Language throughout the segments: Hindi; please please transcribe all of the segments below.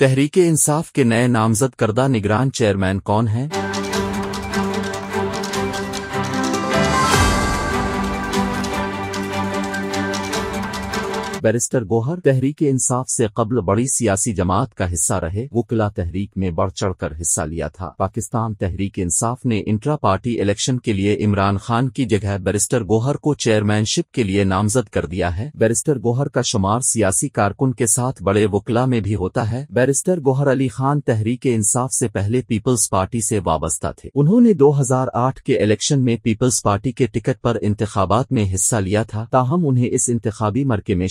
तहरीक-ए-इंसाफ के नए नामजद करदा निगरान चेयरमैन कौन हैं? बैरिस्टर गौहर तहरीक-ए-इंसाफ से कब्ल बड़ी सियासी जमात का हिस्सा रहे। वुकला तहरीक में बढ़ चढ़कर हिस्सा लिया था। पाकिस्तान तहरीक-ए-इंसाफ ने इंट्रा पार्टी इलेक्शन के लिए इमरान खान की जगह बैरिस्टर गौहर को चेयरमैनशिप के लिए नामजद कर दिया है। बैरिस्टर गौहर का शुमार सियासी कारकुन के साथ बड़े वुकला में भी होता है। बैरिस्टर गौहर अली खान तहरीक-ए-इंसाफ से पहले पीपल्स पार्टी से वाबस्ता थे। उन्होंने 2008 के इलेक्शन में पीपल्स पार्टी के टिकट पर इंतखाबात में हिस्सा लिया था, ताहम उन्हें इस इंतखाबी मरके में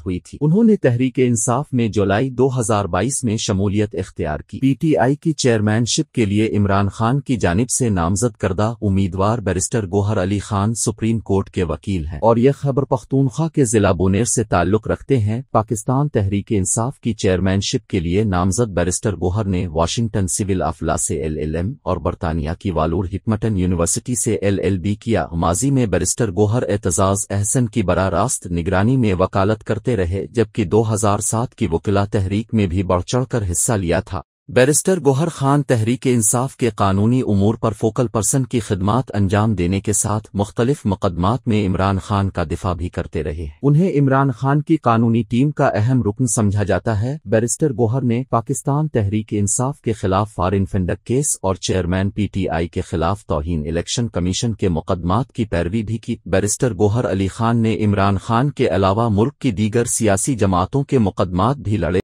हुई थी। उन्होंने तहरीक-ए-इंसाफ में जुलाई 2022 में शमूलियत इख्तियार की। पीटीआई की चेयरमैनशिप के लिए इमरान खान की जानिब से नामजद करदा उम्मीदवार barrister Gohar Ali Khan Supreme Court के वकील हैं और यह खैबर पख्तूनख्वा के जिला बुनेर से ताल्लुक रखते हैं। पाकिस्तान तहरीक-ए-इंसाफ की चेयरमैनशिप के लिए नामजद बैरिस्टर गौहर ने वाशिंगटन सिविल अफला से LLM और बरतानिया की वालूर हिकमटन यूनिवर्सिटी से LLB किया। माजी में बैरिस्टर गौहर एतजाज अहसन की बराह रास्त निगरानी में वकालत करते रहे, जबकि 2007 की वुकला तहरीक में भी बढ़ चढ़कर हिस्सा लिया था। बैरिस्टर गौहर खान तहरीक-ए-इंसाफ के कानूनी उमूर पर फोकल पर्सन की खिदमात अंजाम देने के साथ मुख्तलिफ मुकदमात में इमरान खान का दिफा भी करते रहे। उन्हें इमरान खान की कानूनी टीम का अहम रुकन समझा जाता है। बैरिस्टर गौहर ने पाकिस्तान तहरीक-ए-इंसाफ के खिलाफ फॉरेन फंडक केस और चेयरमैन PTI के खिलाफ तौहीन इलेक्शन कमीशन के मुकदमात की पैरवी भी की। बैरिस्टर गौहर अली खान ने इमरान खान के अलावा मुल्क की दीगर सियासी जमातों के मुकदमात भी लड़े।